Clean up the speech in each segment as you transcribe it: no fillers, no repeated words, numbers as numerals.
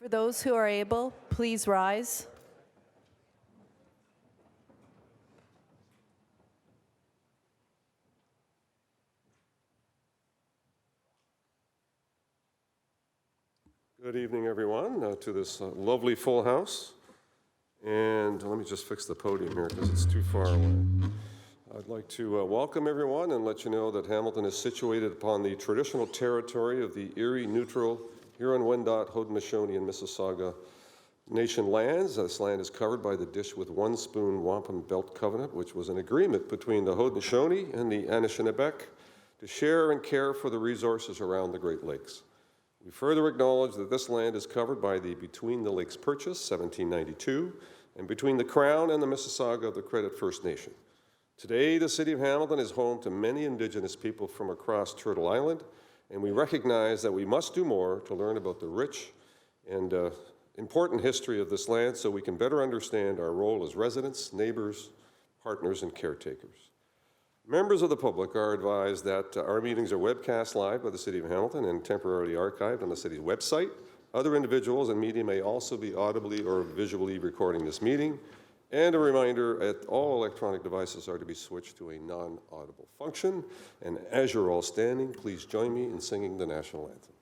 For those who are able, please rise. Good evening, everyone, to this lovely full house. And let me just fix the podium here because it's too far away. I'd like to welcome everyone and let you know that Hamilton is situated upon the traditional territory of the Erie, Neutral, Huron-Wendat, Haudenosaunee, and Mississauga Nation lands. This land is covered by the Dish with One Spoon Wampum Belt Covenant, which was an agreement between the Haudenosaunee and the Anishinaabe to share and care for the resources around the Great Lakes. We further acknowledge that this land is covered by the Between the Lakes Purchase, 1792, and between the Crown and the Mississauga of the Credit First Nation. Today, the City of Hamilton is home to many Indigenous people from across Turtle Island, and we recognize that we must do more to learn about the rich and important history of this land so we can better understand our role as residents, neighbors, partners, and caretakers. Members of the public are advised that our meetings are webcast live by the City of Hamilton and temporarily archived on the city's website. Other individuals and media may also be audibly or visually recording this meeting. And a reminder that all electronic devices are to be switched to a non-audible function. And as you're all standing, please join me in singing the national anthem.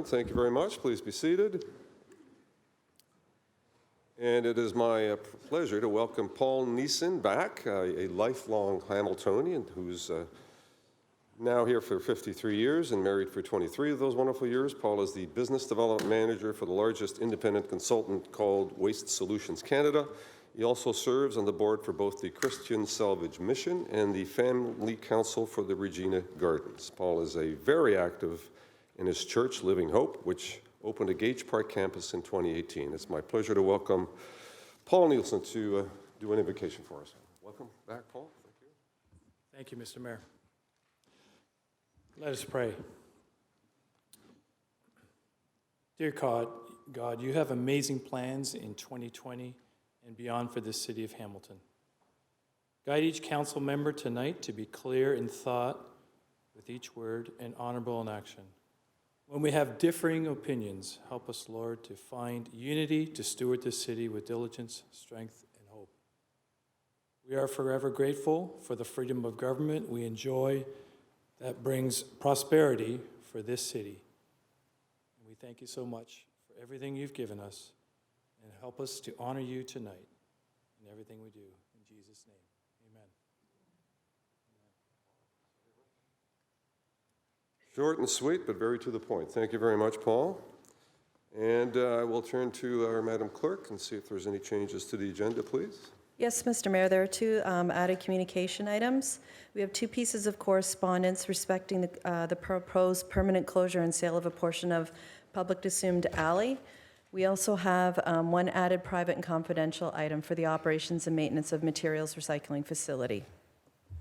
Thank you very much. Please be seated. And it is my pleasure to welcome Paul Neeson back, a lifelong Hamiltonian who's now here for 53 years and married for 23 of those wonderful years. Paul is the business development manager for the largest independent consultant called Waste Solutions Canada. He also serves on the board for both the Christian Salvage Mission and the Family Council for the Regina Gardens. Paul is a very active in his church, Living Hope, which opened a Gage Park campus in 2018. It's my pleasure to welcome Paul Neeson to do an invocation for us. Welcome back, Paul. Thank you. Thank you, Mr. Mayor. Let us pray. Dear God, you have amazing plans in 2020 and beyond for this city of Hamilton. Guide each council member tonight to be clear in thought with each word and honorable in action. When we have differing opinions, help us, Lord, to find unity to steward this city with diligence, strength, and hope. We are forever grateful for the freedom of government we enjoy that brings prosperity for this city. And we thank you so much for everything you've given us, and help us to honor you tonight in everything we do. In Jesus' name. Short and sweet, but very to the point. Thank you very much, Paul. And I will turn to our Madam Clerk and see if there's any changes to the agenda, please. Yes, Mr. Mayor, there are two added communication items. We have two pieces of correspondence respecting the proposed permanent closure and sale of a portion of public assumed alley. We also have one added private and confidential item for the operations and maintenance of materials recycling facility.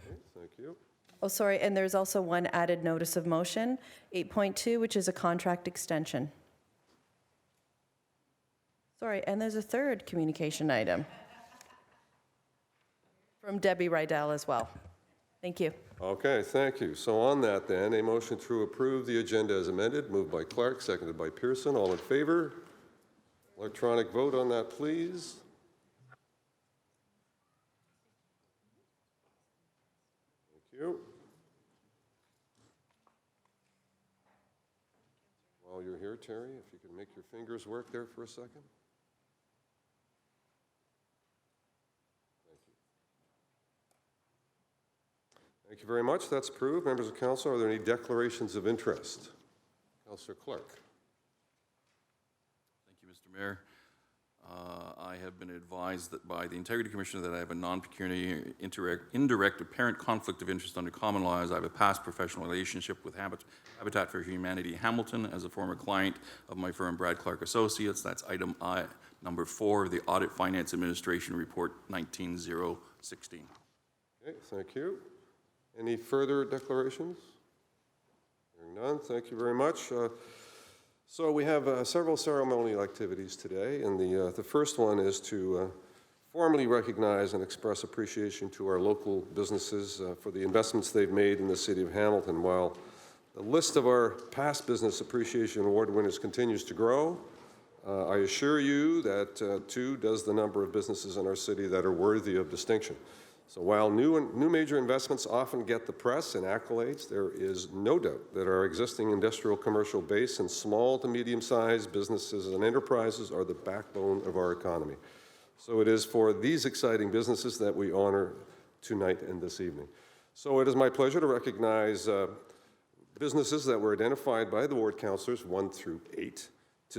Okay, thank you. Oh, sorry, and there's also one added notice of motion, 8.2, which is a contract extension. Sorry, and there's a third communication item from Debbie Rydell as well. Thank you. Okay, thank you. So on that then, a motion to approve the agenda as amended, moved by Clark, seconded by Pearson. All in favor? Electronic vote on that, please. Thank you. While you're here, Terry, if you can make your fingers work there for a second. Thank you. Thank you very much. That's approved. Members of council, are there any declarations of interest? Councillor Clark. Thank you, Mr. Mayor. I have been advised that by the Integrity Commissioner that I have a non-pecuniary indirect apparent conflict of interest under common law, as I have a past professional relationship with Habitat for Humanity Hamilton as a former client of my firm Brad Clark Associates. That's item number 4 of the Audit Finance Administration Report 19016. Okay, thank you. Any further declarations? Hearing none, thank you very much. So we have several ceremonial activities today, and the first one is to formally recognize and express appreciation to our local businesses for the investments they've made in the city of Hamilton. While the list of our past Business Appreciation Award winners continues to grow, I assure you that too does the number of businesses in our city that are worthy of distinction. So while new major investments often get the press and accolades, there is no doubt that our existing industrial commercial base and small to medium-sized businesses and enterprises are the backbone of our economy. So it is for these exciting businesses that we honor tonight and this evening. So it is my pleasure to recognize businesses that were identified by the ward councillors 1 through 8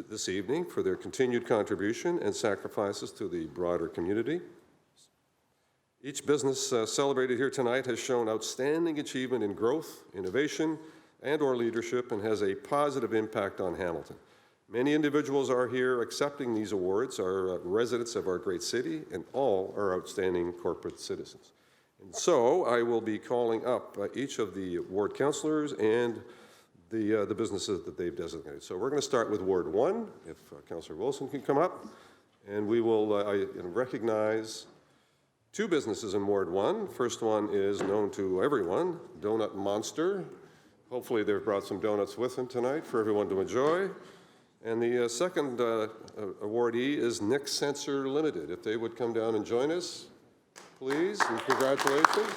this evening for their continued contribution and sacrifices to the broader community. Each business celebrated here tonight has shown outstanding achievement in growth, innovation, and/or leadership, and has a positive impact on Hamilton. Many individuals are here accepting these awards, are residents of our great city, and all are outstanding corporate citizens. And so I will be calling up each of the ward councillors and the businesses that they've designated. So we're going to start with Ward 1, if Councillor Wilson can come up, and we will recognize 2 businesses in Ward 1. First one is known to everyone, Donut Monster. Hopefully they've brought some donuts with them tonight for everyone to enjoy. And the second awardee is Nick Sensor Limited. If they would come down and join us, please, and congratulations.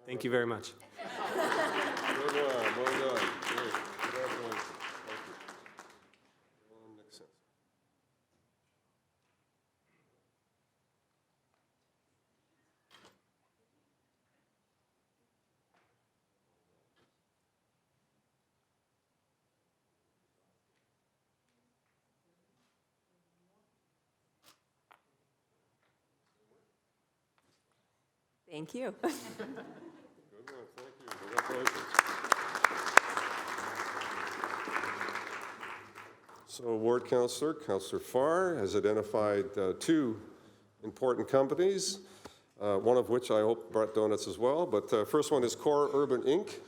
Thank you very much. Good one, well done. Great. Congratulations. Thank you. Nick Sensor. Thank you. Good one, thank you. Congratulations. So Ward Councillor, Councillor Farr, has identified 2 important companies, one of which I hope brought donuts as well. But first one is Core Urban Inc.,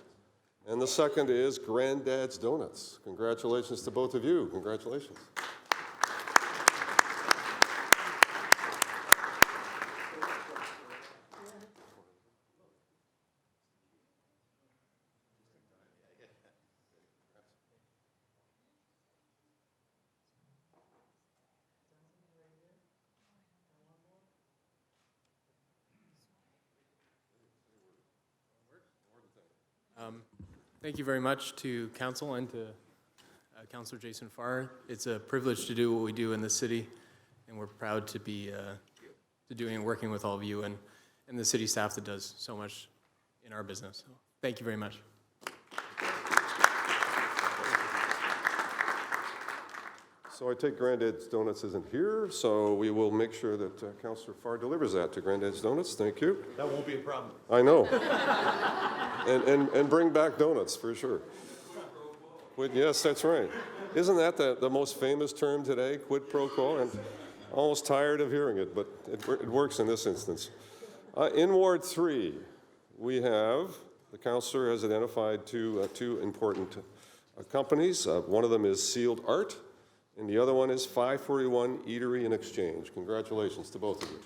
and the second is Granddad's Donuts. Congratulations to both of you. Congratulations. Thank you very much to council and to Councillor Jason Farr. It's a privilege to do what we do in the city, and we're proud to be doing and working with all of you and the city staff that does so much in our business. So thank you very much. So I take Granddad's Donuts isn't here, so we will make sure that Councillor Farr delivers that to Granddad's Donuts. Thank you. That won't be a problem. I know. And bring back donuts, for sure. Yes, that's right. Isn't that the most famous term today, quid pro quo? I'm almost tired of hearing it, but it works in this instance. In Ward 3, we have, the councillor has identified two important companies. One of them is Sealed Art, and the other one is 541 Eatery and Exchange. Congratulations to both of you.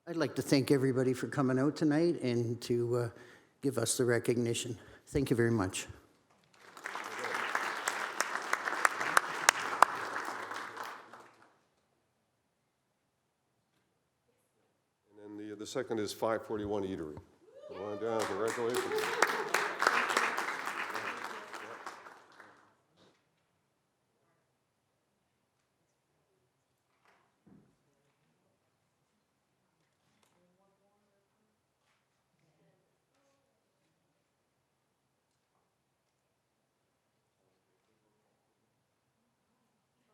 I'd like to thank everybody for coming out tonight and to give us the recognition. Thank you very much. And then the second is 541 Eatery. Come on down, congratulations.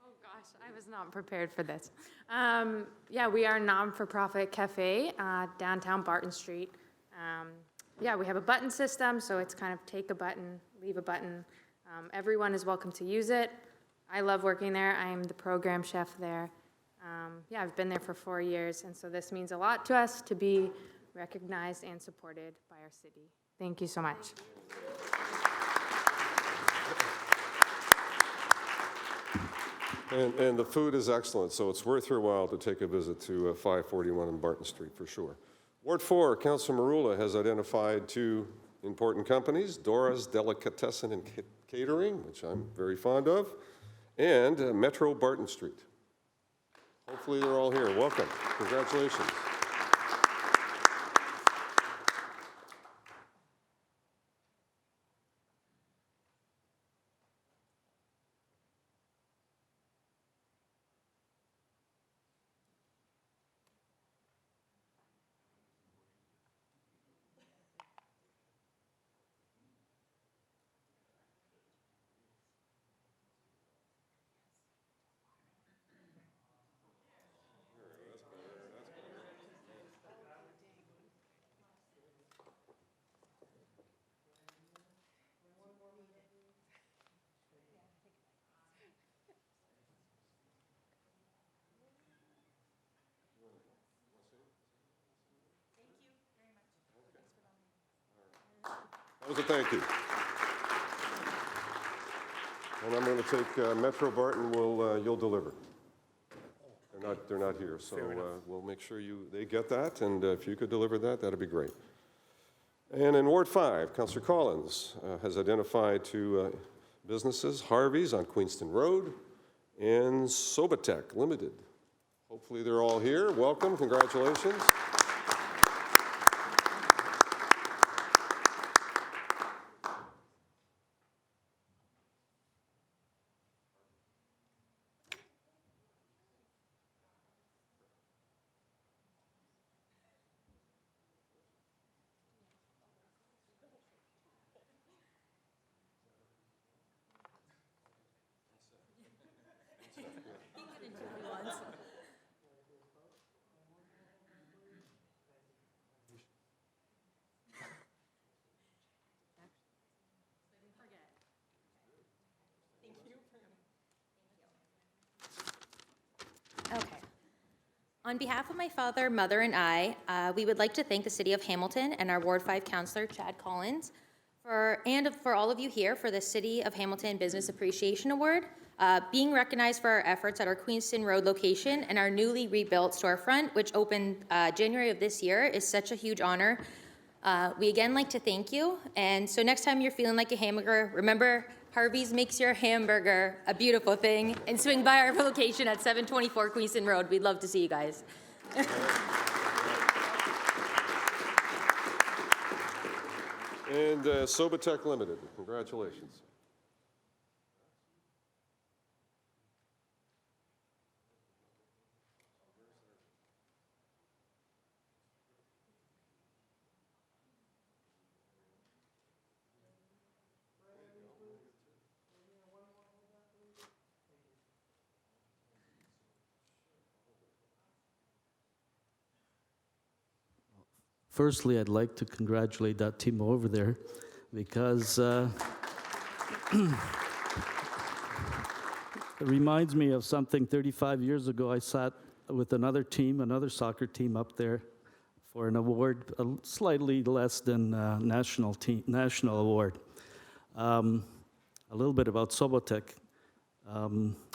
Oh gosh, I was not prepared for this. Yeah, we are a non-for-profit cafe, downtown Barton Street. Yeah, we have a button system, so it's kind of take a button, leave a button. Everyone is welcome to use it. I love working there. I am the program chef there. Yeah, I've been there for 4 years, and so this means a lot to us to be recognized and supported by our city. Thank you so much. And the food is excellent, so it's worth your while to take a visit to 541 on Barton Street, for sure. Ward 4, Councillor Marula has identified two important companies, Dora's Delicatessen and Catering, which I'm very fond of, and Metro Barton Street. Hopefully they're all here. Welcome. Congratulations. That was a thank you. And I'm going to take Metro Barton. You'll deliver. They're not here, so we'll make sure they get that. And if you could deliver that, that'd be great. And in Ward 5, Councillor Collins has identified two businesses: Harvey's on Queenston Road and Sobatech Limited. Hopefully, they're all here. Welcome. Congratulations. On behalf of my father, mother, and I, we would like to thank the City of Hamilton and our Ward 5 Councillor, Chad Collins, for all of you here for the City of Hamilton Business Appreciation Award, being recognized for our efforts at our Queenston Road location and our newly rebuilt storefront, which opened January of this year, is such a huge honor. We again like to thank you, and so next time you're feeling like a hamburger, remember Harvey's makes your hamburger a beautiful thing, and swing by our location at 724 Queenston Road. We'd love to see you guys. And Sobatech Limited, congratulations. Firstly, I'd like to congratulate that team over there because it reminds me of something 35 years ago. I sat with another team, another soccer team up there for an award, slightly less than national award. A little bit about Sobatech.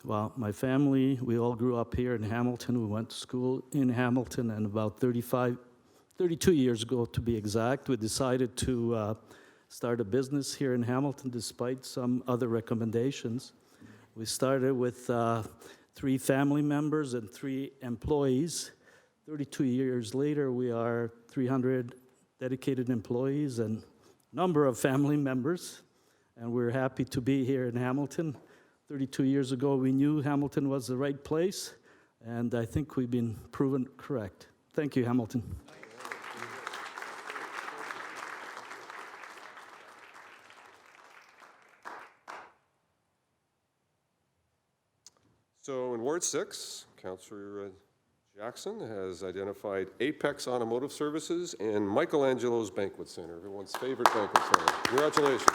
Well, my family, we all grew up here in Hamilton. We went to school in Hamilton, and about 32 years ago, to be exact, we decided to start a business here in Hamilton despite some other recommendations. We started with 3 family members and 3 employees. 32 years later, we are 300 dedicated employees and a number of family members, and we're happy to be here in Hamilton. 32 years ago, we knew Hamilton was the right place, and I think we've been proven correct. Thank you, Hamilton. So in Ward 6, Councillor Jackson has identified Apex Automotive Services and Michelangelo's Banquet Center, everyone's favorite banquet center. Congratulations.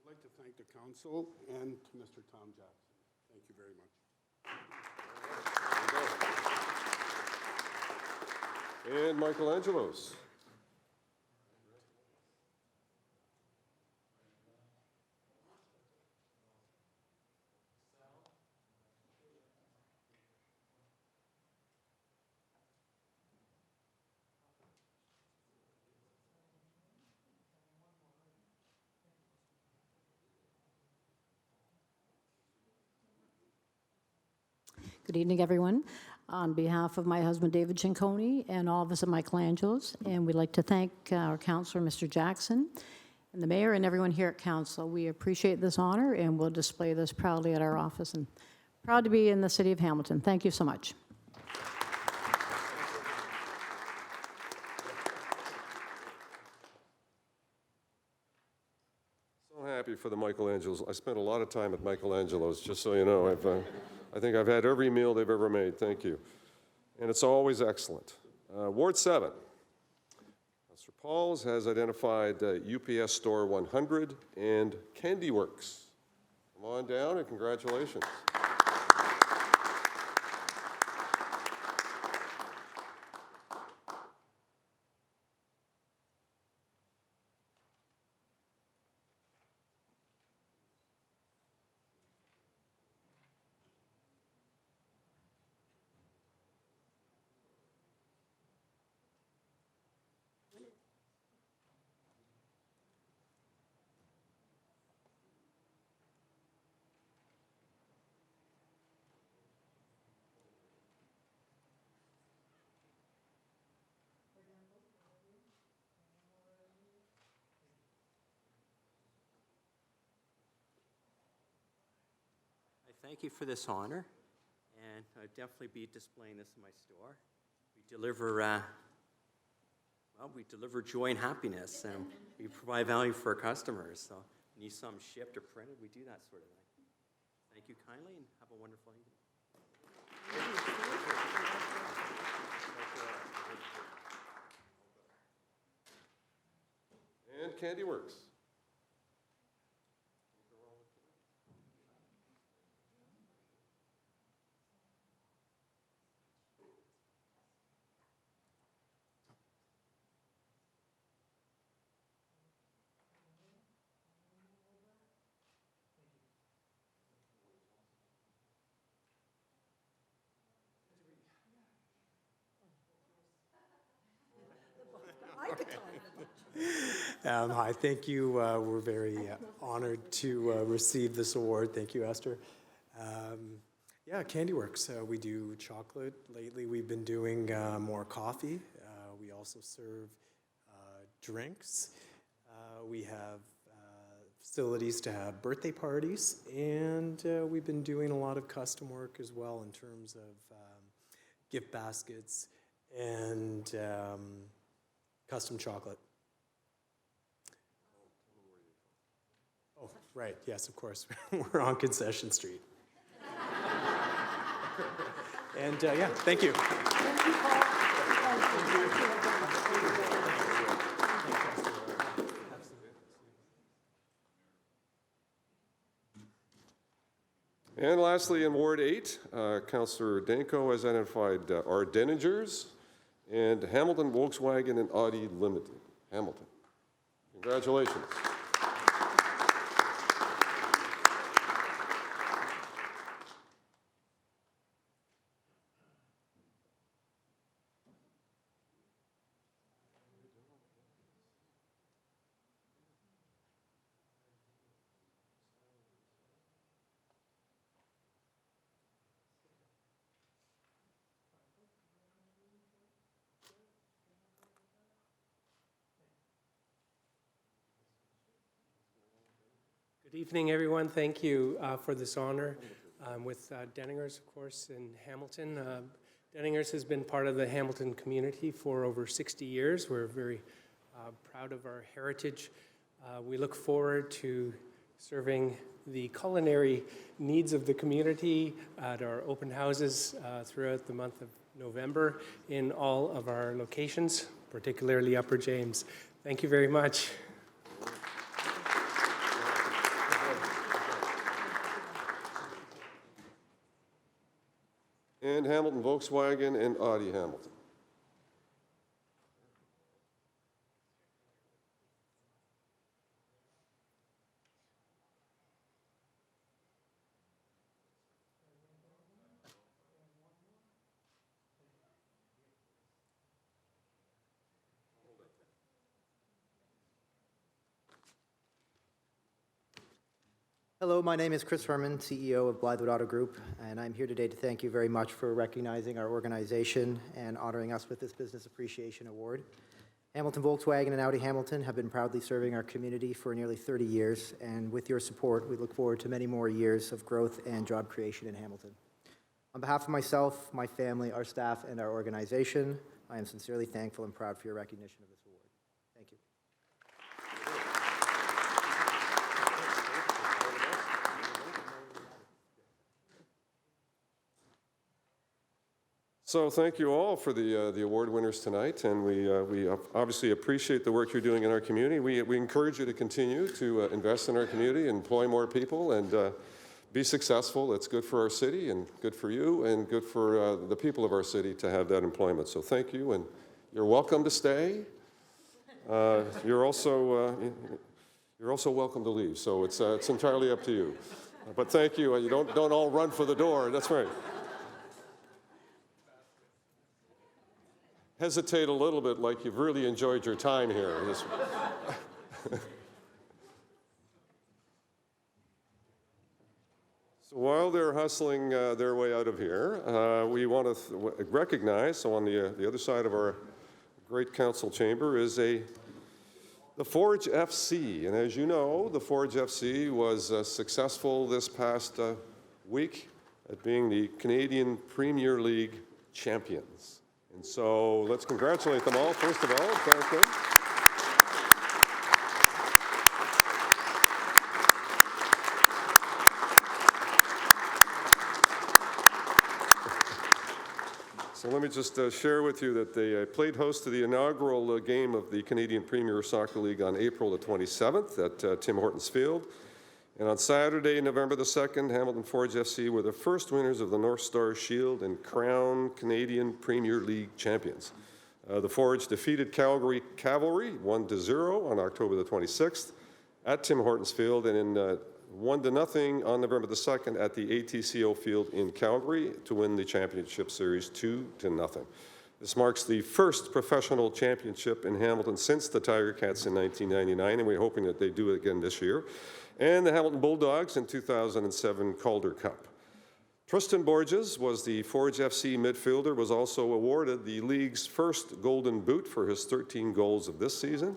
I'd like to thank the council and Mr. Tom Jackson. Thank you very much. And Michelangelo's. Good evening, everyone. On behalf of my husband, David Cinconi, and all of us at Michelangelo's, and we'd like to thank our councillor, Mr. Jackson, and the mayor, and everyone here at council. We appreciate this honor, and we'll display this proudly at our office, and proud to be in the city of Hamilton. Thank you so much. So happy for the Michelangelos. I spent a lot of time at Michelangelo's, just so you know. I think I've had every meal they've ever made. Thank you. And it's always excellent. Ward 7. Councillor Pauls has identified UPS Store 100 and Candy Works. Come on down and congratulations. thank you for this honor, and I'll definitely be displaying this in my store. We deliver, we deliver joy and happiness, and we provide value for our customers. So, need something shipped or printed, we do that sort of thing. Thank you kindly, and have a wonderful evening. And Candy Works. Hi, thank you. We're very honored to receive this award. Thank you, Esther. Yeah, Candy Works. We do chocolate. Lately, we've been doing more coffee. We also serve drinks. We have facilities to have birthday parties, and we've been doing a lot of custom work as well in terms of gift baskets and custom chocolate. Oh, right, yes, of course. We're on Concession Street. And yeah, thank you. And lastly, in Ward 8, Councillor Danko has identified our Deningers and Hamilton Volkswagen and Audi Limited. Hamilton. Congratulations. Good evening, everyone. Thank you for this honor. With Denningers, of course, in Hamilton. Denningers has been part of the Hamilton community for over 60 years. We're very proud of our heritage. We look forward to serving the culinary needs of the community at our open houses throughout the month of November in all of our locations, particularly Upper James. Thank you very much. And Hamilton Volkswagen and Audi Hamilton. Hello, my name is Chris Herman, CEO of Blythewood Auto Group, and I'm here today to thank you very much for recognizing our organization and honoring us with this Business Appreciation Award. Hamilton Volkswagen and Audi Hamilton have been proudly serving our community for nearly 30 years, and with your support, we look forward to many more years of growth and job creation in Hamilton. On behalf of myself, my family, our staff, and our organization, I am sincerely thankful and proud for your recognition of this award. Thank you. So thank you all for the award winners tonight, and we obviously appreciate the work you're doing in our community. We encourage you to continue to invest in our community, employ more people, and be successful. It's good for our city, and good for you, and good for the people of our city to have that employment. So thank you, and you're welcome to stay. You're also welcome to leave. So it's entirely up to you. But thank you. You don't all run for the door. That's right. Hesitate a little bit like you've really enjoyed your time here. So while they're hustling their way out of here, we want to recognize, so on the other side of our great council chamber is the Forge FC. And as you know, the Forge FC was successful this past week at being the Canadian Premier League champions. And so let's congratulate them all, first of all, and thank them. So let me just share with you that they played host to the inaugural game of the Canadian Premier Soccer League on April the 27th at Tim Hortons Field. And on Saturday, November the 2nd, Hamilton Forge FC were the first winners of the North Star Shield and crowned Canadian Premier League champions. The Forge defeated Calgary Cavalry 1-0 on October the 26th at Tim Hortons Field, and in 1-0 on November the 2nd at the ATCO Field in Calgary to win the championship series 2-0. This marks the first professional championship in Hamilton since the Tiger Cats in 1999, and we're hoping that they do it again this year, and the Hamilton Bulldogs in 2007 Calder Cup. Tristan Borges was the Forge FC midfielder, was also awarded the league's first Golden Boot for his 13 goals of this season.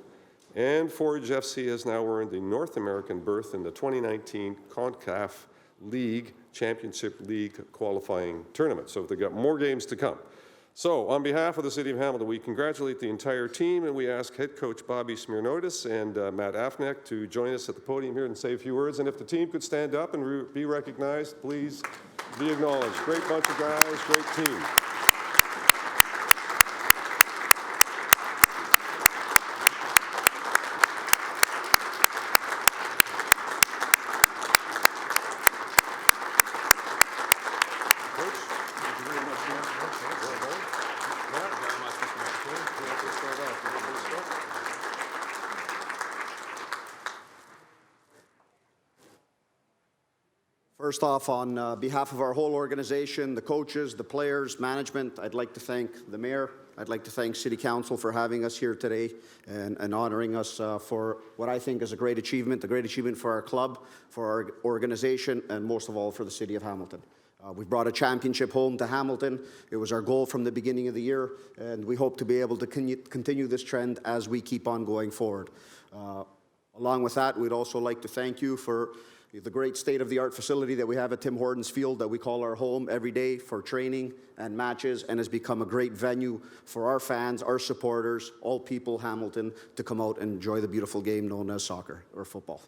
And Forge FC has now earned the North American berth in the 2019 CONCACAF League Championship League qualifying tournament. So they've got more games to come. So on behalf of the City of Hamilton, we congratulate the entire team, and we ask head coach Bobby Smirnotis and Matt Afnek to join us at the podium here and say a few words. And if the team could stand up and be recognized, please be acknowledged. Great bunch of guys, great team. First off, on behalf of our whole organization, the coaches, the players, management, I'd like to thank the mayor. I'd like to thank City Council for having us here today and honoring us for what I think is a great achievement for our club, for our organization, and most of all for the City of Hamilton. We've brought a championship home to Hamilton. It was our goal from the beginning of the year, and we hope to be able to continue this trend as we keep on going forward. Along with that, we'd also like to thank you for the great state-of-the-art facility that we have at Tim Hortons Field that we call our home every day for training and matches, and has become a great venue for our fans, our supporters, all people Hamilton to come out and enjoy the beautiful game known as soccer or football.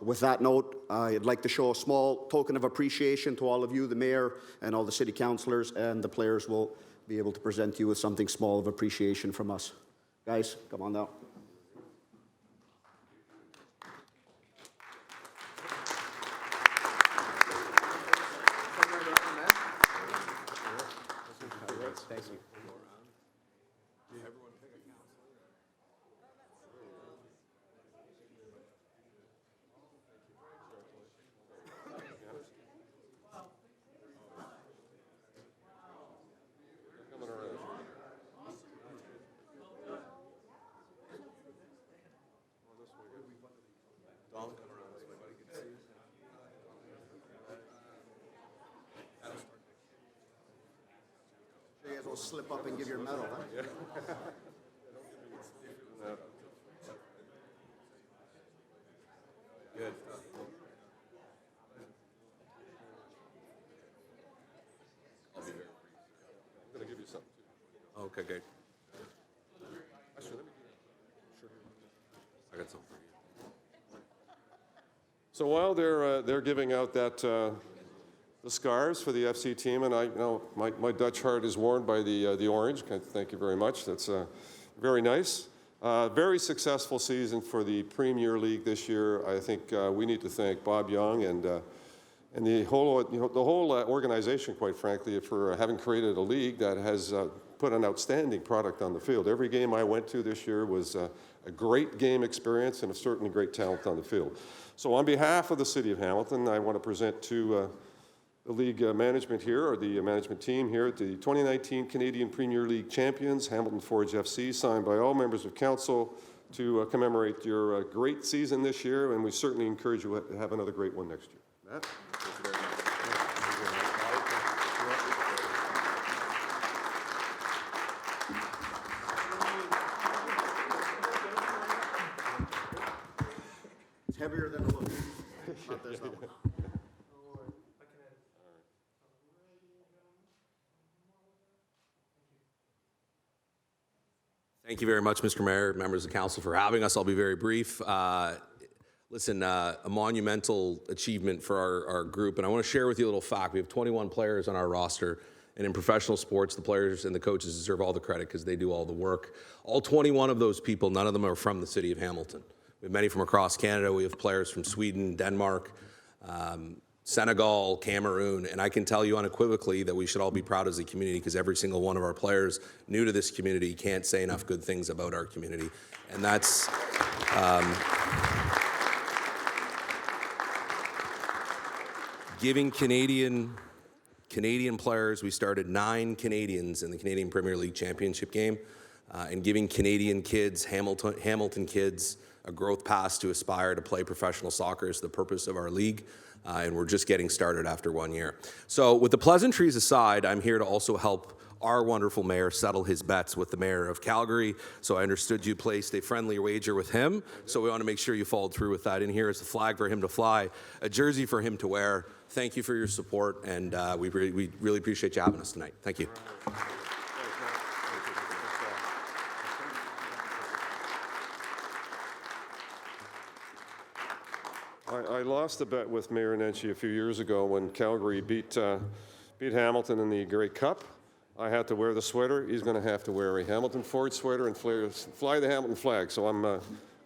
With that note, I'd like to show a small token of appreciation to all of you, the mayor and all the city councillors, and the players will be able to present you with something small of appreciation from us. Guys, come on down. Thank you. You guys will slip up and give your medal, huh? Good. I'm going to give you something. Okay, good. Actually, let me I got something for you. So while they're giving out that the scarves for the FC team, and my Dutch heart is warmed by the orange. Thank you very much. That's very nice. Very successful season for the Premier League this year. I think we need to thank Bob Young and the whole organization, quite frankly, for having created a league that has put an outstanding product on the field. Every game I went to this year was a great game experience and certainly great talent on the field. So on behalf of the City of Hamilton, I want to present to the league management here, or the management team here, the 2019 Canadian Premier League champions, Hamilton Forge FC, signed by all members of council to commemorate your great season this year, and we certainly encourage you to have another great one next year. Matt? Thank you very much. It's heavier than it looks. Not this one. Thank you very much, Mr. Mayor, members of council, for having us. I'll be very brief. Listen, a monumental achievement for our group, and I want to share with you a little fact. We have 21 players on our roster, and in professional sports, the players and the coaches deserve all the credit because they do all the work. All 21 of those people, none of them are from the city of Hamilton. We have many from across Canada. We have players from Sweden, Denmark, Senegal, Cameroon, and I can tell you unequivocally that we should all be proud as a community because every single one of our players new to this community can't say enough good things about our community. And that's giving Canadian players, we started 9 Canadians in the Canadian Premier League Championship game, and giving Canadian kids, Hamilton kids, a growth path to aspire to play professional soccer is the purpose of our league. And we're just getting started after 1 year. So with the pleasantries aside, I'm here to also help our wonderful mayor settle his bets with the mayor of Calgary. So I understood you placed a friendly wager with him. So we want to make sure you followed through with that. In here is a flag for him to fly, a jersey for him to wear. Thank you for your support, and we really appreciate you having us tonight. Thank you. I lost a bet with Mayor Nenshi a few years ago when Calgary beat Hamilton in the Grey Cup. I had to wear the sweater. He's going to have to wear a Hamilton Ford sweater and fly the Hamilton flag. So I'm going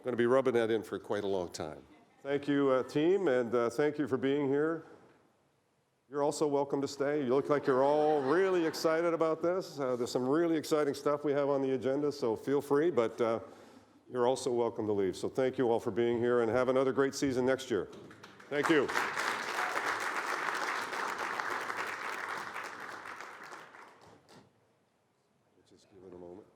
to be rubbing that in for quite a long time. Thank you, team, and thank you for being here. You're also welcome to stay. You look like you're all really excited about this. There's some really exciting stuff we have on the agenda, so feel free, but you're also welcome to leave. So thank you all for being here, and have another great season next year. Thank you. Just give it a moment.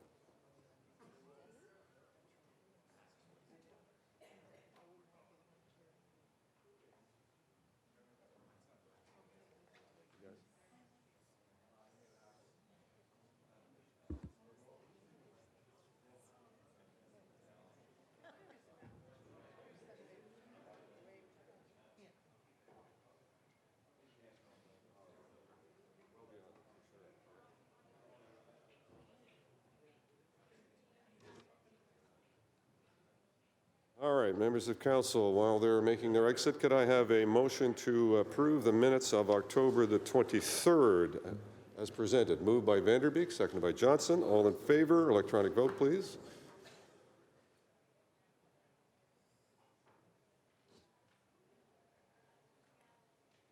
All right, members of council, while they're making their exit, could I have a motion to approve the minutes of October the 23rd as presented? Moved by Vanderbeek, seconded by Johnson. All in favor, electronic vote, please.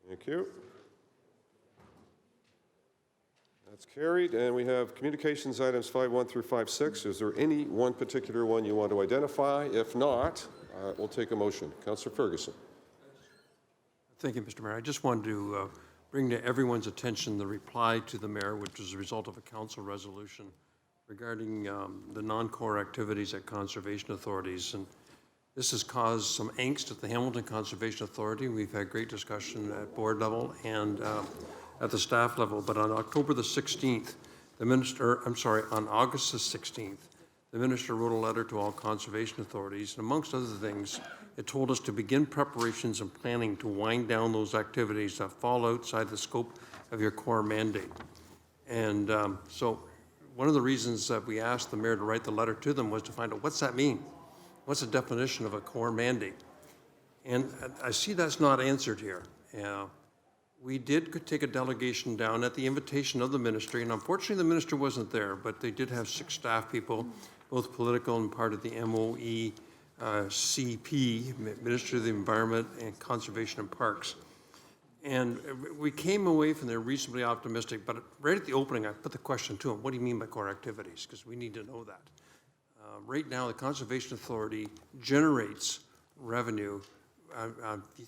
Thank you. That's carried, and we have communications items 5.1 through 5.6. Is there any one particular one you want to identify? If not, we'll take a motion. Councillor Ferguson. Thank you, Mr. Mayor. I just wanted to bring to everyone's attention the reply to the mayor, which was a result of a council resolution regarding the non-core activities at conservation authorities. And this has caused some angst at the Hamilton Conservation Authority. We've had great discussion at board level and at the staff level, but on October the 16th, on August the 16th, the minister wrote a letter to all conservation authorities, and amongst other things, it told us to begin preparations and planning to wind down those activities that fall outside the scope of your core mandate. And so one of the reasons that we asked the mayor to write the letter to them was to find out, what's that mean? What's the definition of a core mandate? And I see that's not answered here. We did take a delegation down at the invitation of the ministry, and unfortunately the minister wasn't there, but they did have 6 staff people, both political and part of the MOE CP, Ministry of the Environment and Conservation and Parks. And we came away from there reasonably optimistic, but right at the opening I put the question to them, what do you mean by core activities? Because we need to know that. Right now the Conservation Authority generates revenue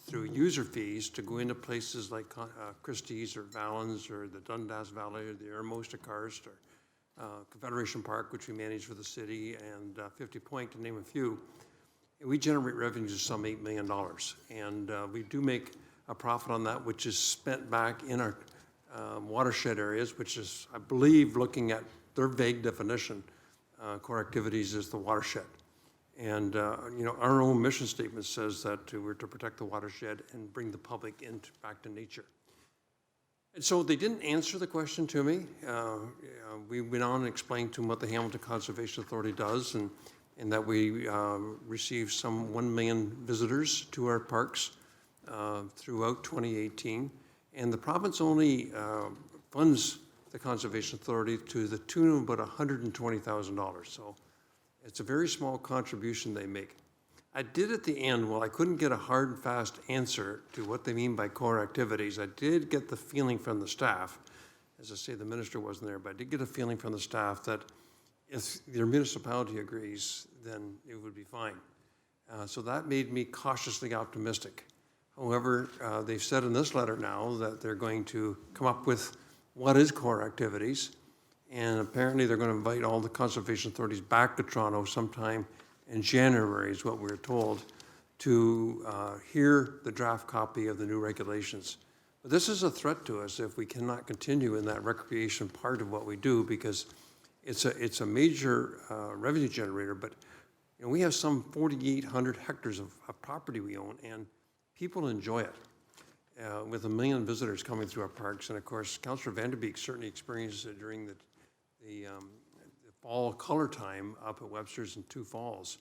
through user fees to go into places like Christie's or Valens or the Dundas Valley or the Hermosa Karst or Confederation Park, which we manage for the city, and 50 Point, to name a few. And we generate revenues of some $8 million. And we do make a profit on that, which is spent back in our watershed areas, which is, I believe, looking at their vague definition, core activities is the watershed. And our own mission statement says that we're to protect the watershed and bring the public back to nature. And so they didn't answer the question to me. We went on and explained to them what the Hamilton Conservation Authority does and that we received some 1 million visitors to our parks throughout 2018. And the province only funds the Conservation Authority to the tune of about $120,000. So it's a very small contribution they make. I did at the end, well, I couldn't get a hard and fast answer to what they mean by core activities. I did get the feeling from the staff, as I say, the minister wasn't there, but I did get a feeling from the staff that if their municipality agrees, then it would be fine. So that made me cautiously optimistic. However, they've said in this letter now that they're going to come up with what is core activities, and apparently they're going to invite all the conservation authorities back to Toronto sometime in January, is what we're told, to hear the draft copy of the new regulations. But this is a threat to us if we cannot continue in that recreation part of what we do, because it's a major revenue generator. But you know, we have some 4,800 hectares of property we own, and people enjoy it. With 1 million visitors coming through our parks, and of course, Councillor Van Der Beek certainly experienced it during the fall color time up at Webster's and Two Falls.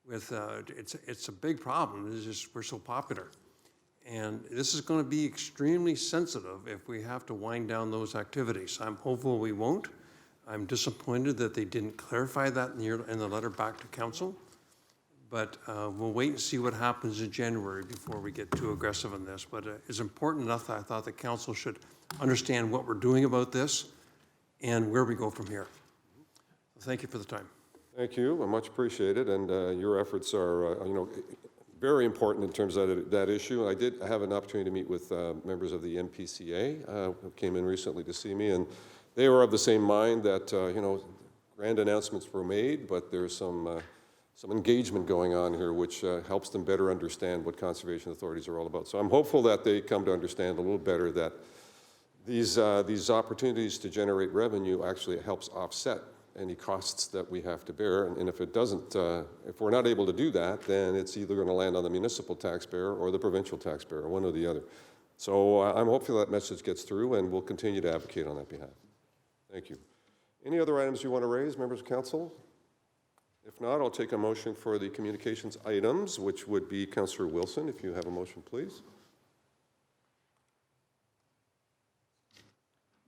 With it's a big problem. It's just we're so popular, and this is going to be extremely sensitive if we have to wind down those activities. I'm hopeful we won't. I'm disappointed that they didn't clarify that in the letter back to council. But we'll wait and see what happens in January before we get too aggressive on this. But it's important enough that I thought the council should understand what we're doing about this and where we go from here. Thank you for the time. Thank you, much appreciated, and your efforts are, very important in terms of that issue. I did have an opportunity to meet with members of the MPCA who came in recently to see me, and they were of the same mind that, grand announcements were made, but there's some engagement going on here which helps them better understand what conservation authorities are all about. So I'm hopeful that they come to understand a little better that these opportunities to generate revenue actually helps offset any costs that we have to bear. And if it doesn't, if we're not able to do that, then it's either going to land on the municipal taxpayer or the provincial taxpayer, one or the other. So I'm hopeful that message gets through, and we'll continue to advocate on that behalf. Thank you. Any other items you want to raise, members of council? If not, I'll take a motion for the communications items, which would be Councillor Wilson. If you have a motion, please.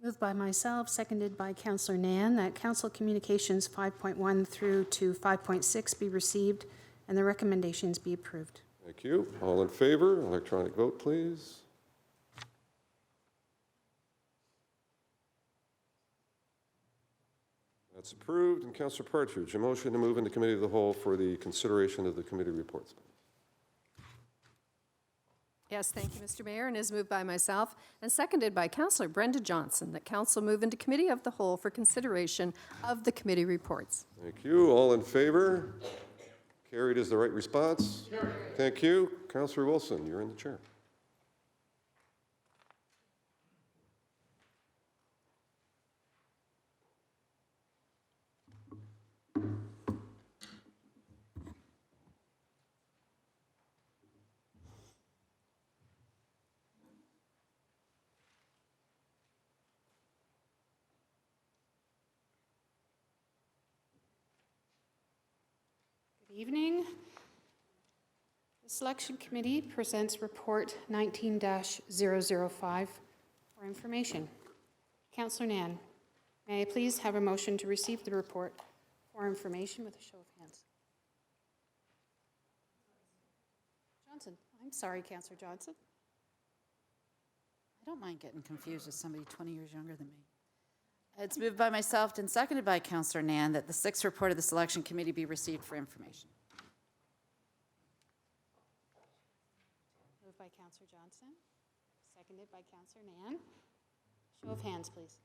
Moved by myself, seconded by Councillor Nan, that Council Communications 5.1 through to 5.6 be received and the recommendations be approved. Thank you. All in favor? Electronic vote, please. That's approved. And Councillor Partridge, a motion to move into Committee of the Whole for the consideration of the committee reports. Yes, thank you, Mr. Mayor, and is moved by myself and seconded by Councillor Brenda Johnson that Council move into Committee of the Whole for consideration of the committee reports. Thank you. All in favor? Carried is the right response. Carried. Thank you. Councillor Wilson, you're in the chair. Good evening. The Selection Committee presents Report 19-005 for information. Councillor Nan, may I please have a motion to receive the report for information with a show of hands? Johnson. I'm sorry, Councillor Johnson. I don't mind getting confused with somebody 20 years younger than me. It's moved by myself and seconded by Councillor Nan that the sixth report of the Selection Committee be received for information. Moved by Councillor Johnson, seconded by Councillor Nan. Show of hands, please.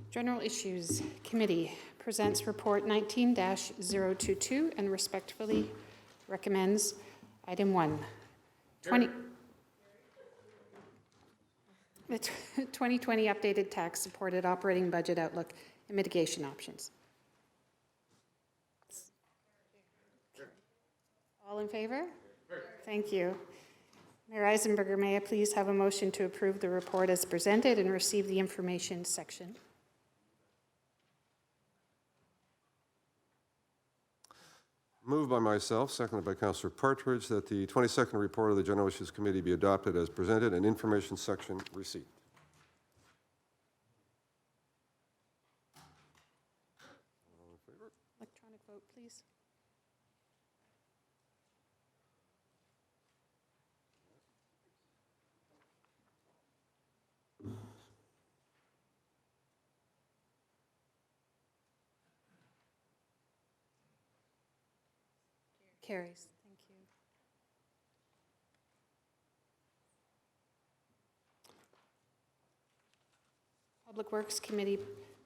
General Issues Committee presents Report 19-022 and respectfully recommends item 1. The 2020 updated tax supported operating budget outlook and mitigation options. All in favor? Thank you. Mayor Eisenberger, may I please have a motion to approve the report as presented and receive the information section? Moved by myself, seconded by Councillor Partridge, that the 22nd report of the General Issues Committee be adopted as presented and information section received. All in favor? Electronic vote, please. Carries. Thank you. Public Works Committee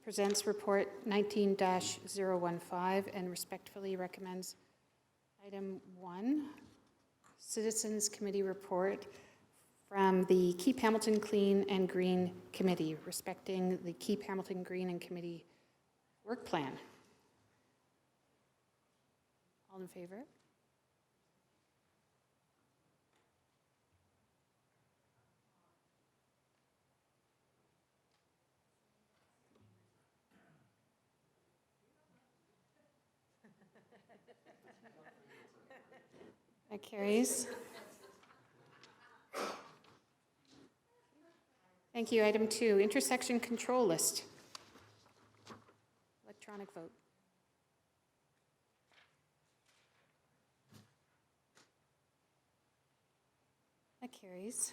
presents report 19-015 and respectfully recommends item 1, Citizens Committee report from the Keep Hamilton Clean and Green Committee respecting the Keep Hamilton Green and Committee work plan. All in favor? That carries. Thank you. Item 2, intersection control list. Electronic vote. That carries.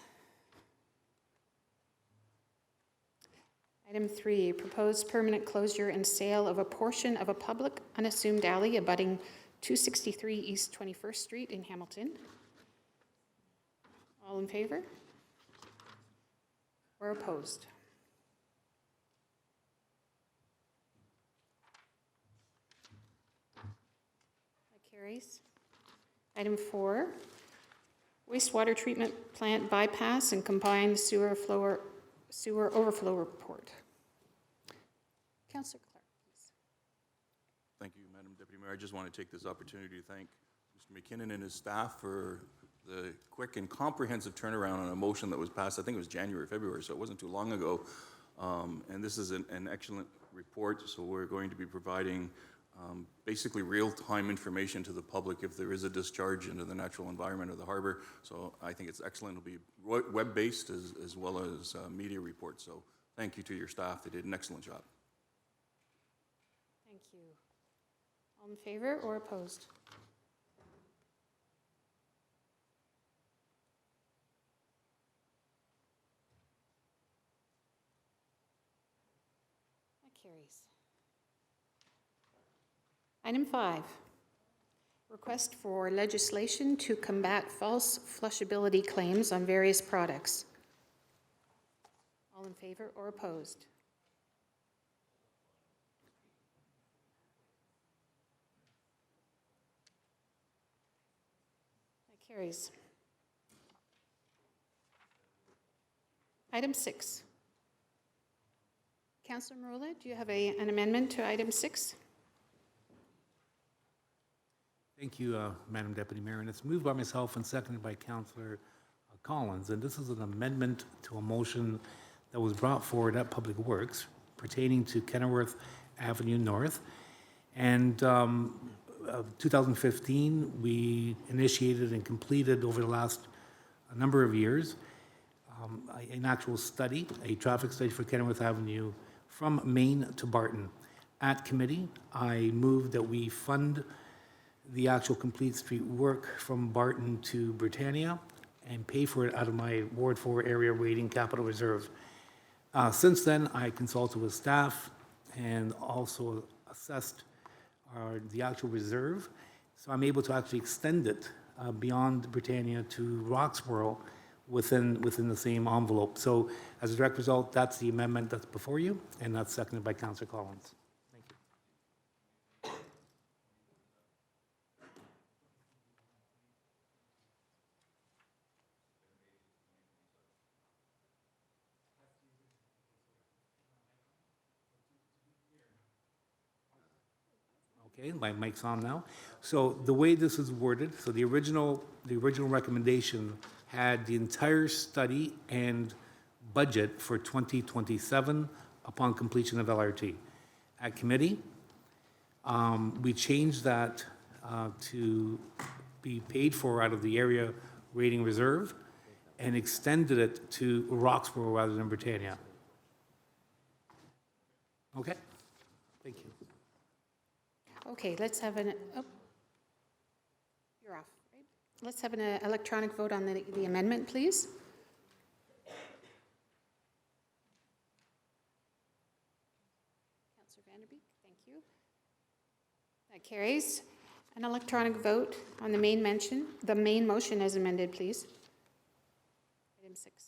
Item 3, proposed permanent closure and sale of a portion of a public unassumed alley abutting 263 East 21st Street in Hamilton. All in favor? Or opposed? That carries. Item 4, wastewater treatment plant bypass and combined sewer overflow report. Councillor Clark, please. Thank you, Madam Deputy Mayor. I just want to take this opportunity to thank Mr. McKinnon and his staff for the quick and comprehensive turnaround on a motion that was passed, I think it was January, February, so it wasn't too long ago. And this is an excellent report, so we're going to be providing basically real-time information to the public if there is a discharge into the natural environment of the harbor. So I think it's excellent. It'll be web-based as well as media reports. So thank you to your staff. They did an excellent job. Thank you. All in favor or opposed? That carries. Item 5, request for legislation to combat false flushability claims on various products. All in favor or opposed? That carries. Item 6. Councillor Marola, do you have an amendment to item 6? Thank you, Madam Deputy Mayor, and it's moved by myself and seconded by Councillor Collins, and this is an amendment to a motion that was brought forward at Public Works pertaining to Kenilworth Avenue North. And 2015, we initiated and completed over the last number of years an actual study, a traffic study for Kenilworth Avenue from Main to Barton. At committee, I moved that we fund the actual complete street work from Barton to Britannia and pay for it out of my Ward 4 area rating capital reserve. Since then, I consulted with staff and also assessed the actual reserve. So I'm able to actually extend it beyond Britannia to Roxborough within the same envelope. So as a direct result, that's the amendment that's before you, and that's seconded by Councillor Collins. Okay, my mic's on now. So the way this is worded, so the original recommendation had the entire study and budget for 2027 upon completion of LRT. At committee, we changed that to be paid for out of the area rating reserve and extended it to Roxborough rather than Britannia. Okay, thank you. Okay, let's have an, oh, you're off, right? Let's have an electronic vote on the amendment, please. Councillor Vanderbeek, thank you. That carries. An electronic vote on the main motion as amended, please. Item 6.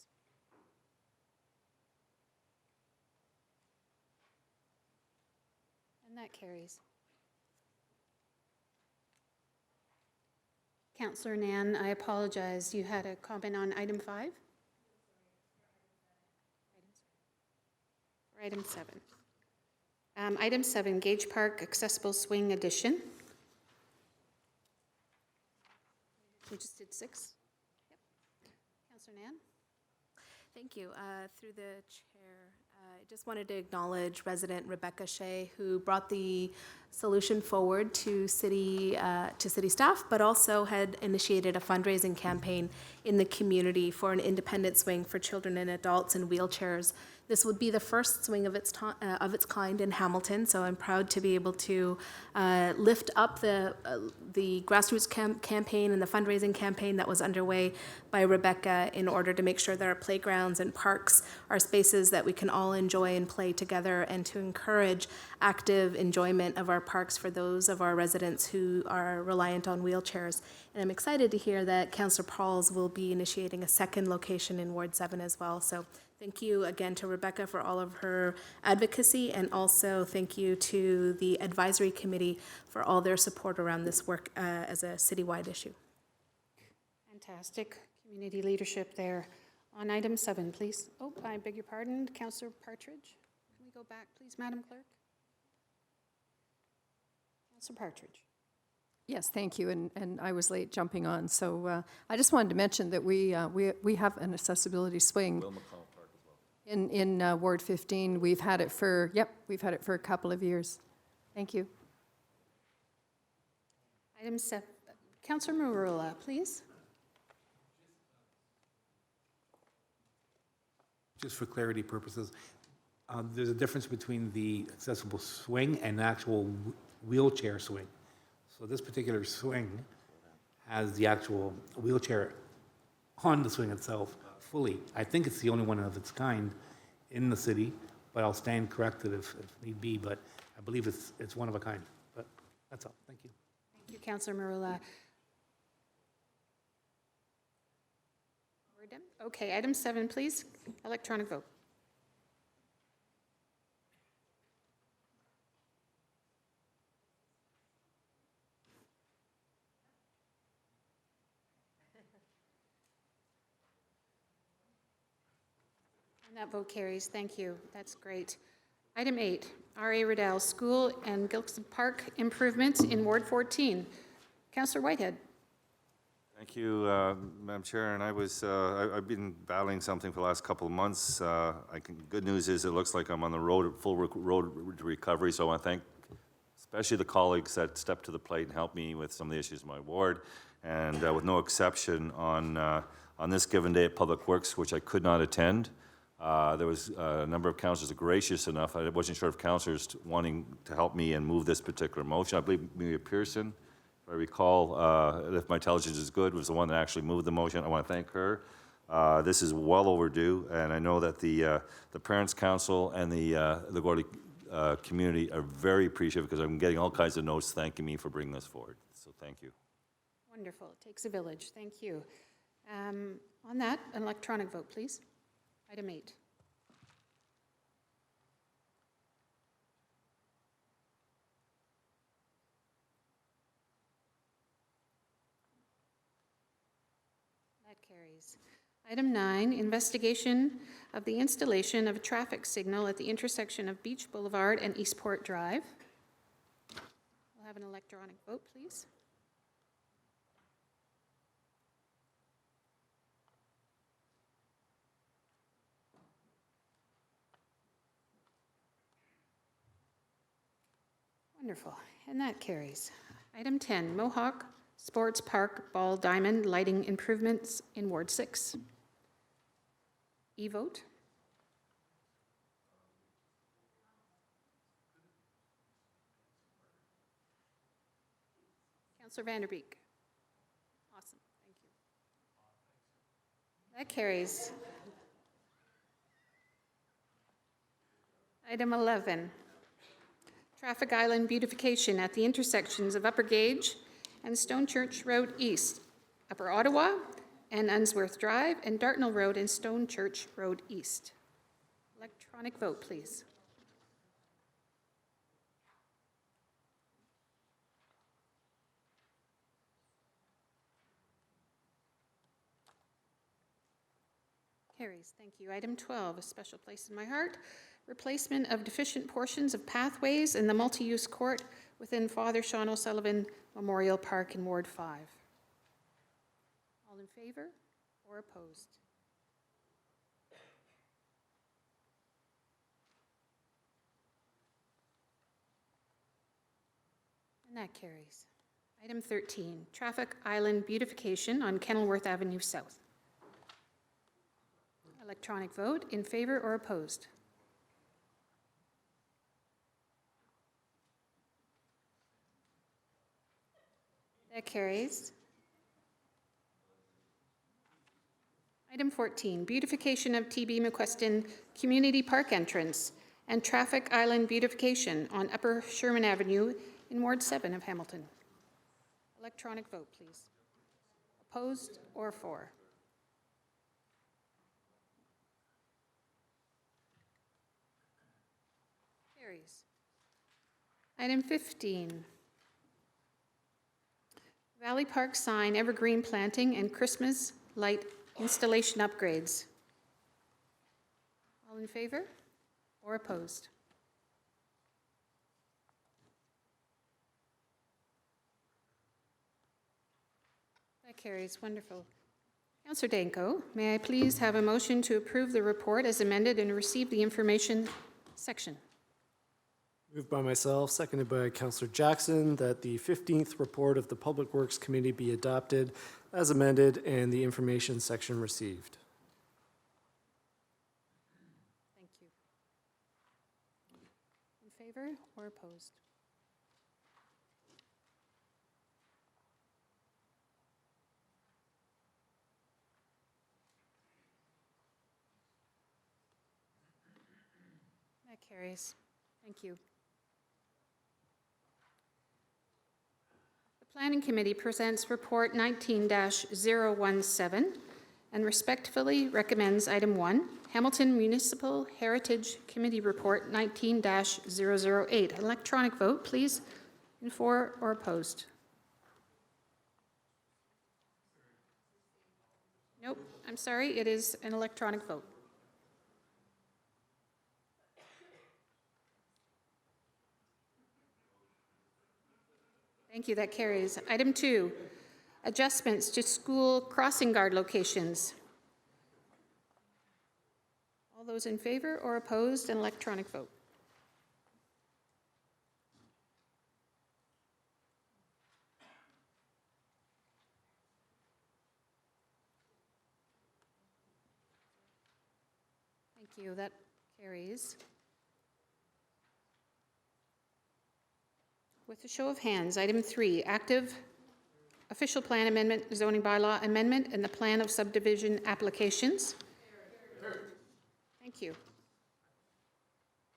And that carries. Councillor Nan, I apologize. You had a comment on item 5? For item 7. Item 7, Gage Park Accessible Swing Addition. We just did 6. Yep. Councillor Nan? Thank you. Through the chair, I just wanted to acknowledge resident Rebecca Shea, who brought the solution forward to city staff, but also had initiated a fundraising campaign in the community for an independent swing for children and adults in wheelchairs. This would be the first swing of its kind in Hamilton, so I'm proud to be able to lift up the grassroots campaign and the fundraising campaign that was underway by Rebecca in order to make sure that our playgrounds and parks are spaces that we can all enjoy and play together, and to encourage active enjoyment of our parks for those of our residents who are reliant on wheelchairs. And I'm excited to hear that Councillor Pauls will be initiating a second location in Ward 7 as well. So thank you again to Rebecca for all of her advocacy, and also thank you to the advisory committee for all their support around this work as a citywide issue. Fantastic community leadership there. On item 7, please. Oh, I beg your pardon, Councillor Partridge. Can we go back, please, Madam Clerk? Councillor Partridge. Yes, thank you, and I was late jumping on, so I just wanted to mention that we have an accessibility swing in Ward 15. We've had it for a couple of years. Thank you. Item 7, Councillor Marula, please. Just for clarity purposes, there's a difference between the accessible swing and actual wheelchair swing. So this particular swing has the actual wheelchair on the swing itself fully. I think it's the only one of its kind in the city, but I'll stand corrected if need be, but I believe it's one of a kind. But that's all. Thank you. Thank you, Councillor Marula. We're done? Okay, item 7, please. Electronic vote. And that vote carries. Thank you. That's great. Item 8, R.A. Riddell School and Gilson Park improvements in Ward 14. Councillor Whitehead. Thank you, Madam Chair. And I've been battling something for the last couple of months. Good news is it looks like I'm on the road, full road to recovery. So I want to thank especially the colleagues that stepped to the plate and helped me with some of the issues in my ward. And with no exception, on this given day at Public Works, which I could not attend, there was a number of councillors gracious enough. I wasn't sure if councillors wanting to help me and move this particular motion. I believe Amelia Pearson, if I recall, if my intelligence is good, was the one that actually moved the motion. I want to thank her. This is well overdue, and I know that the Parents' Council and the Gordy community are very appreciative, because I'm getting all kinds of notes thanking me for bringing this forward. So thank you. Wonderful. It takes a village. Thank you. On that, an electronic vote, please. Item 8. That carries. Item 9, investigation of the installation of a traffic signal at the intersection of Beach Boulevard and Eastport Drive. We'll have an electronic vote, please. Wonderful, and that carries. Item 10, Mohawk Sports Park Ball Diamond Lighting Improvements in Ward 6. E-vote. Councillor Vanderbeek. Awesome, thank you. That carries. Item 11, Traffic Island beautification at the intersections of Upper Gage and Stone Church Road East, Upper Ottawa and Unsworth Drive, and Dartnell Road and Stone Church Road East. Electronic vote, please. Carries, thank you. Item 12, a special place in my heart, replacement of deficient portions of pathways in the multi-use court within Father Sean O'Sullivan Memorial Park in Ward 5. All in favor or opposed? And that carries. Item 13, Traffic Island beautification on Kenilworth Avenue South. Electronic vote, in favor or opposed? That carries. Item 14, beautification of TB McQuestion Community Park entrance and Traffic Island beautification on Upper Sherman Avenue in Ward 7 of Hamilton. Electronic vote, please. Opposed or for? Carries. Item 15, Valley Park sign evergreen planting and Christmas light installation upgrades. All in favor or opposed? That carries. Wonderful. Councillor Danko, may I please have a motion to approve the report as amended and receive the information section? Moved by myself, seconded by Councillor Jackson, that the 15th report of the Public Works Committee be adopted as amended and the information section received. Thank you. In favor or opposed? That carries. Thank you. The Planning Committee presents Report 19-017 and respectfully recommends item 1, Hamilton Municipal Heritage Committee Report 19-008. Electronic vote, please, in for or opposed. Nope, I'm sorry, it is an electronic vote. Thank you, that carries. Item 2, adjustments to school crossing guard locations. All those in favor or opposed, an electronic vote. Thank you, that carries. With a show of hands, item 3, active official plan amendment, zoning bylaw amendment, and the plan of subdivision applications. Thank you.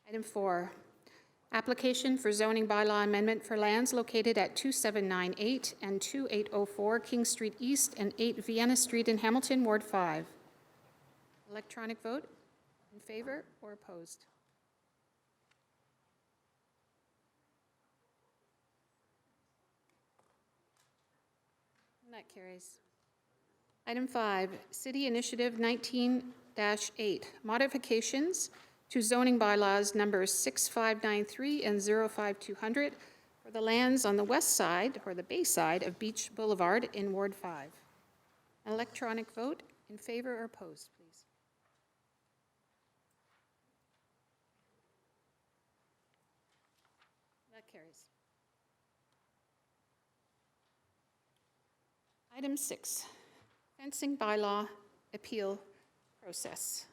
Item 4, application for zoning bylaw amendment for lands located at 2798 and 2804 King Street East and 8 Vienna Street in Hamilton, Ward 5. Electronic vote, in favor or opposed? That carries. Item 5, City Initiative 19-8, modifications to zoning bylaws numbers 6593 and 05200, for the lands on the west side, or the bay side, of Beach Boulevard in Ward 5. An electronic vote in favor or opposed, please. That carries. Item 6, fencing bylaw appeal process.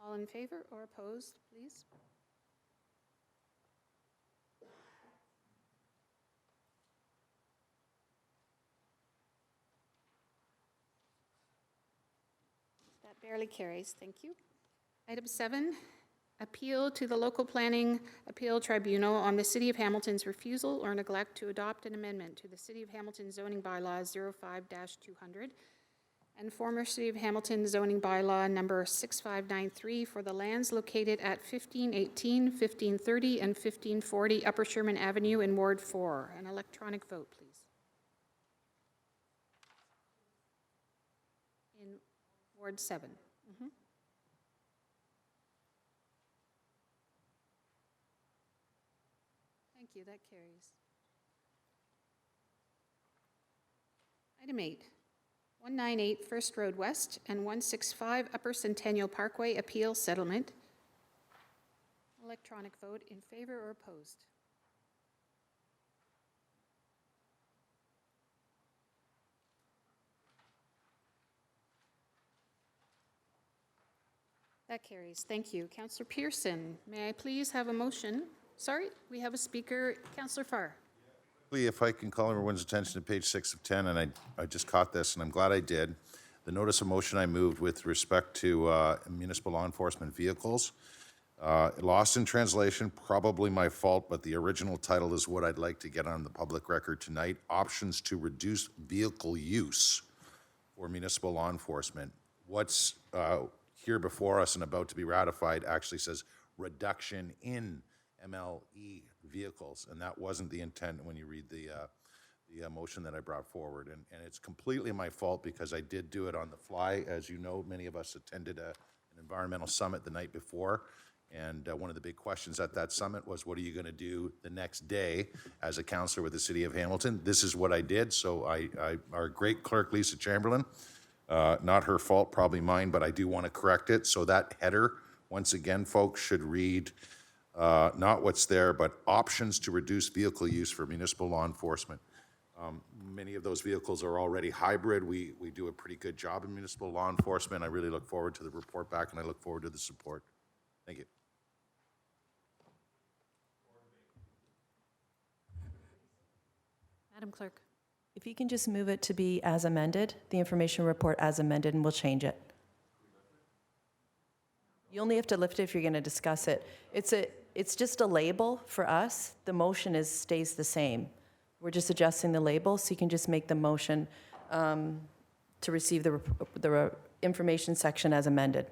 All in favor or opposed, please? That barely carries, thank you. Item 7, appeal to the local planning appeal tribunal on the City of Hamilton's refusal or neglect to adopt an amendment to the City of Hamilton zoning bylaw 05-200 and former City of Hamilton zoning bylaw number 6593 for the lands located at 1518, 1530, and 1540 Upper Sherman Avenue in Ward 4. An electronic vote, please. In Ward 7. Thank you, that carries. Item 8, 198 First Road West and 165 Upper Centennial Parkway Appeal Settlement. Electronic vote in favor or opposed? That carries. Thank you. Councillor Pearson, may I please have a motion? Sorry, we have a speaker. Councillor Farr. If I can call everyone's attention to page 6 of 10, and I just caught this, and I'm glad I did. The notice of motion I moved with respect to municipal law enforcement vehicles. Lost in translation, probably my fault, but the original title is what I'd like to get on the public record tonight. Options to reduce vehicle use for municipal law enforcement. What's here before us and about to be ratified actually says reduction in MLE vehicles, and that wasn't the intent when you read the motion that I brought forward. And it's completely my fault because I did do it on the fly. As you know, many of us attended an environmental summit the night before, and one of the big questions at that summit was, what are you going to do the next day as a councillor with the City of Hamilton? This is what I did. So our great clerk, Lisa Chamberlain, not her fault, probably mine, but I do want to correct it. So that header, once again, folks, should read not what's there, but options to reduce vehicle use for municipal law enforcement. Many of those vehicles are already hybrid. We do a pretty good job in municipal law enforcement. I really look forward to the report back, and I look forward to the support. Thank you. Madam Clerk, if you can just move it to be as amended, the information report as amended, and we'll change it. You only have to lift it if you're going to discuss it. It's just a label for us. The motion stays the same. We're just adjusting the label, so you can just make the motion to receive the information section as amended.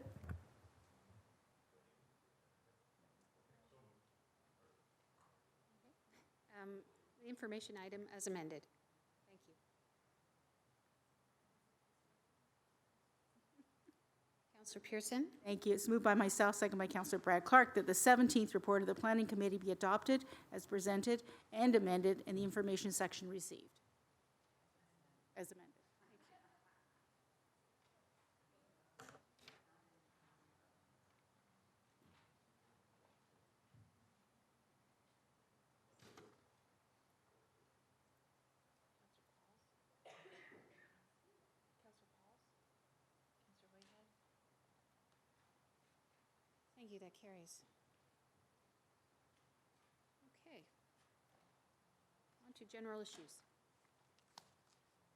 The information item as amended. Thank you. Councillor Pearson. Thank you. It's moved by myself, second by Councillor Brad Clark, that the 17th report of the Planning Committee be adopted as presented and amended in the information section received. As amended. Thank you, that carries. Okay. On to general issues.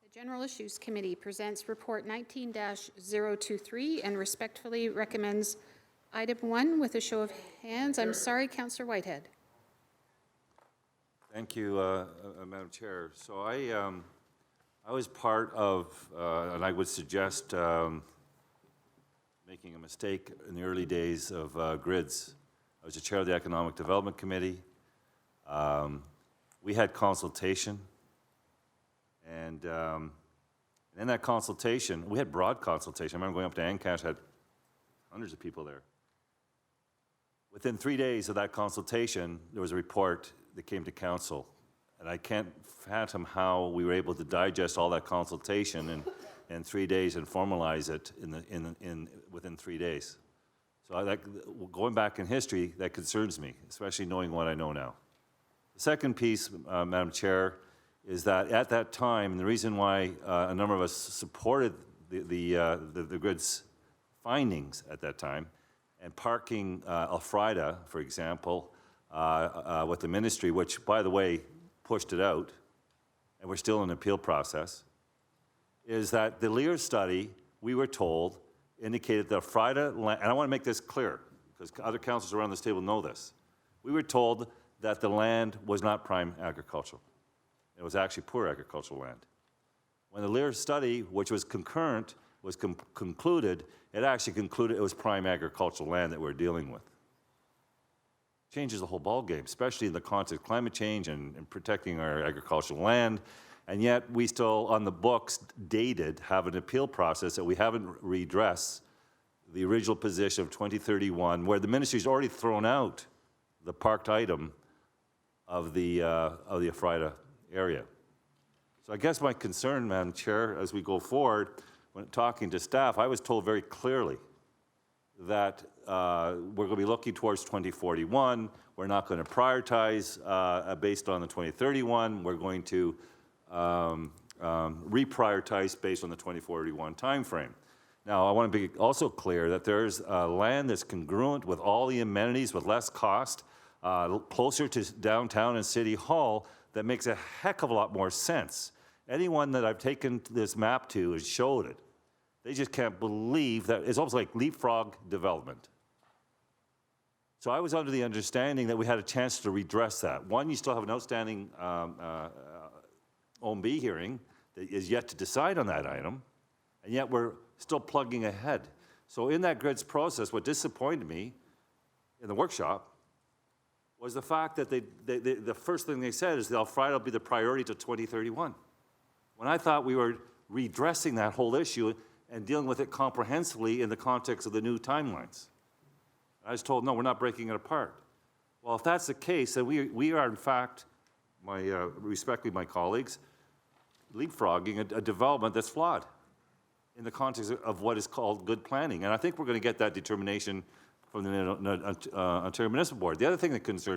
The General Issues Committee presents Report 19-023 and respectfully recommends item 1 with a show of hands. I'm sorry, Councillor Whitehead. Thank you, Madam Chair. So I was part of, and I would suggest making a mistake in the early days of GRIDS. I was the chair of the Economic Development Committee. We had consultation, and in that consultation, we had broad consultation. I remember going up to Ancash, had hundreds of people there. Within 3 days of that consultation, there was a report. that came to council. And I can't fathom how we were able to digest all that consultation in 3 days and formalize it within 3 days. So going back in history, that concerns me, especially knowing what I know now. The second piece, Madam Chair, is that at that time, and the reason why a number of us supported the grid's findings at that time, and parking Elfrida, for example, with the ministry, which, by the way, pushed it out, and we're still in the appeal process, is that the Lear study, we were told, indicated that Elfrida, and I want to make this clear, because other councils around this table know this. We were told that the land was not prime agricultural. It was actually poor agricultural land. When the Lear study, which was concurrent, was concluded, it actually concluded it was prime agricultural land that we're dealing with. Changes the whole ballgame, especially in the context of climate change and protecting our agricultural land. And yet we still, on the books, dated, have an appeal process that we haven't redressed the original position of 2031, where the ministry's already thrown out the parked item of the Elfrida area. So I guess my concern, Madam Chair, as we go forward, when talking to staff, I was told very clearly that we're going to be looking towards 2041. We're not going to prioritize based on the 2031. We're going to reprioritize based on the 2041 timeframe. Now, I want to be also clear that there's land that's congruent with all the amenities with less cost, closer to downtown and City Hall, that makes a heck of a lot more sense. Anyone that I've taken this map to has showed it. They just can't believe that it's almost like leapfrog development. So I was under the understanding that we had a chance to redress that. One, you still have an outstanding OMB hearing that is yet to decide on that item, and yet we're still plugging ahead. So in that grids process, what disappointed me in the workshop was the fact that the first thing they said is that Elfrida will be the priority to 2031. When I thought we were redressing that whole issue and dealing with it comprehensively in the context of the new timelines. I was told, no, we're not breaking it apart. Well, if that's the case, then we are in fact, respecting my colleagues, leapfrogging a development that's flawed in the context of what is called good planning. And I think we're going to get that determination from the Ontario Municipal Board. The other thing that concerns